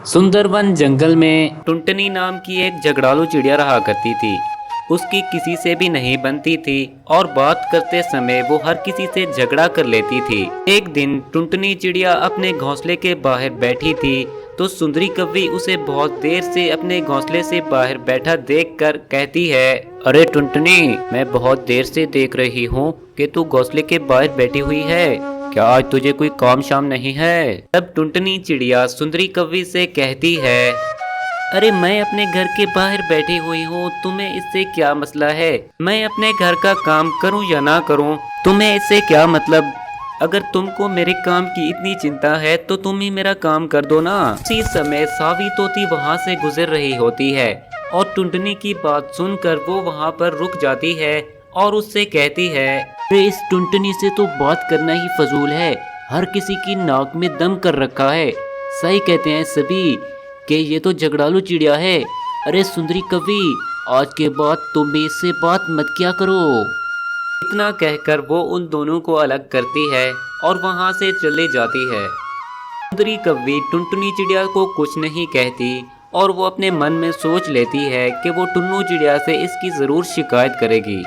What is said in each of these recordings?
सुंदरवन जंगल में टुनटुनी नाम की एक झगड़ालू चिड़िया रहा करती थी। उसकी किसी से भी नहीं बनती थी और बात करते समय वो हर किसी से झगड़ा कर लेती थी। एक दिन टुनटुनी चिड़िया अपने घोंसले के बाहर बैठी थी तो सुंदरी कव्वी उसे बहुत देर से अपने घोंसले से बाहर बैठा देखकर कहती है, अरे टुनटुनी, मैं बहुत देर से देख रही हूँ कि तू घोंसले के बाहर बैठी हुई है। क्या आज तुझे कोई काम शाम नहीं है? तब टुनटुनी चिड़िया सुंदरी कव्वी से कहती है, अरे मैं अपने घर के बाहर बैठी हुई हूँ, तुम्हें इससे क्या मसला है? मैं अपने घर का काम करूँ या ना करूँ, तुम्हें इससे क्या मतलब? अगर तुमको मेरे काम की इतनी चिंता है तो तुम ही मेरा काम कर दो ना। उसी समय सावी तोती वहाँ से गुजर रही होती है और टुनटुनी की बात सुनकर वो वहाँ पर रुक जाती है और उससे कहती है, अरे इस टुनटुनी से तो बात करना ही फजूल है, हर किसी की नाक में दम कर रखा है। सही कहते हैं सभी कि ये तो झगड़ालू चिड़िया है। अरे सुंदरी कवि, आज के बाद तुम इससे बात मत किया करो। इतना कहकर वो उन दोनों को अलग करती है और वहां से चले जाती है। सुंदरी कव्वी टुनटुनी चिड़िया को कुछ नहीं कहती और वो अपने मन में सोच लेती है कि वो टुन्नू चिड़िया से इसकी ज़रूर शिकायत करेगी।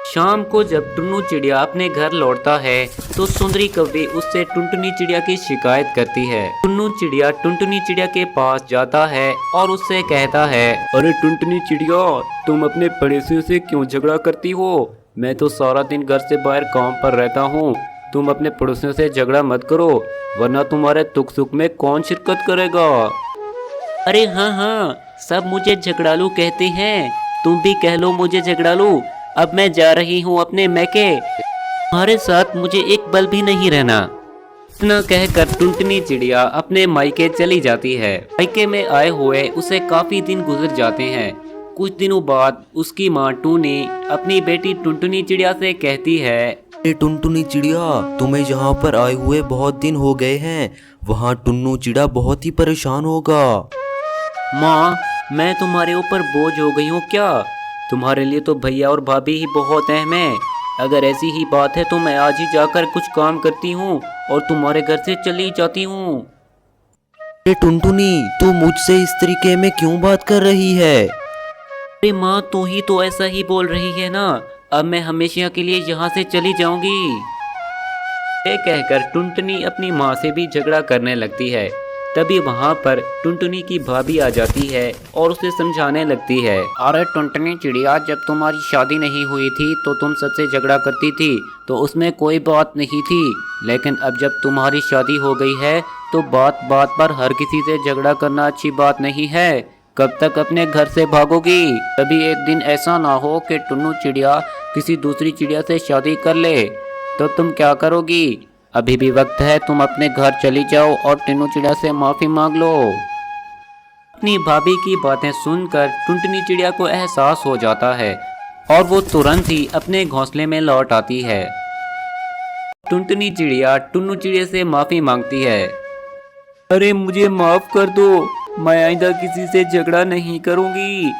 शाम को जब टुन्नू चिड़िया अपने घर लौटता है तो सुंदरी कव्वी उससे टुनटुनी चिड़िया की शिकायत करती है। टुन्नू चिड़िया टुनटुनी चिड़िया के पास जाता है और उससे कहता है, अरे टुनटुनी चिड़िया, तुम अपने पड़ोसियों से क्यों झगड़ा करती हो? मैं तो सारा दिन घर से बाहर काम पर रहता हूँ। तुम अपने पड़ोसियों से झगड़ा मत करो, वरना तुम्हारे दुख सुख में कौन शिरकत करेगा? अरे हाँ हाँ, सब मुझे झगड़ालू कहते हैं, तुम भी कह लो मुझे झगड़ालू। अब मैं जा रही हूँ अपने मैके, तुम्हारे साथ मुझे एक पल भी नहीं रहना। इतना कहकर टुनटुनी चिड़िया अपने मायके चली जाती है। मायके में आए हुए उसे काफी दिन गुजर जाते हैं। कुछ दिनों बाद उसकी माँ टूनी अपनी बेटी टुनटुनी चिड़िया से कहती है, अरे टुनटुनी चिड़िया, तुम्हें यहाँ पर आए हुए बहुत दिन हो गए हैं। वहाँ टुन्नू चिड़िया बहुत ही परेशान होगा। माँ, मैं तुम्हारे ऊपर बोझ हो गई हूँ क्या? तुम्हारे लिए तो भैया और भाभी ही बहुत अहम है। अगर ऐसी ही बात है तो मैं आज ही जाकर कुछ काम करती हूँ और तुम्हारे घर से चली जाती हूँ। अरे टुनटुनी, तू मुझसे इस तरीके में क्यों बात कर रही है? अरे माँ, तू ही तो ऐसा ही बोल रही है ना। अब मैं हमेशा के लिए यहाँ से चली जाऊंगी। ये कहकर टुनटुनी अपनी माँ से भी झगड़ा करने लगती है। तभी वहाँ पर टुनटुनी की भाभी आ जाती है और उसे समझाने लगती है, अरे टुनटुनी चिड़िया, जब तुम्हारी शादी नहीं हुई थी तो तुम सबसे झगड़ा करती थी, तो उसमें कोई बात नहीं थी। लेकिन अब जब तुम्हारी शादी हो गई है तो बात बात पर हर किसी से झगड़ा करना अच्छी बात नहीं है। कब तक अपने घर से भागोगी? कभी एक दिन ऐसा ना हो कि टुन्नू चिड़िया किसी दूसरी चिड़िया से शादी कर ले, तो तुम क्या करोगी? अभी भी वक्त है, तुम अपने घर चली जाओ और टुन्नू चिड़िया से माफी मांग लो। अपनी भाभी की बातें सुनकर टुनटुनी चिड़िया को एहसास हो जाता है और वो तुरंत ही अपने घोंसले में लौट आती है। टुनटुनी चिड़िया टुन्नू चिड़िया से माफी मांगती है, अरे मुझे माफ कर दो, मैं आइंदा किसी से झगड़ा नहीं करूंगी।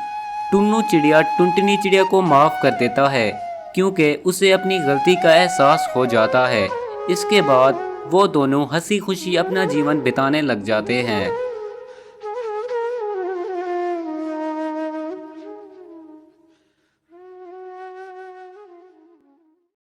टुन्नू चिड़िया टुनटुनी चिड़िया को माफ कर देता है क्योंकि उसे अपनी गलती का एहसास हो जाता है। इसके बाद वो दोनों हंसी खुशी अपना जीवन बिताने लग जाते हैं।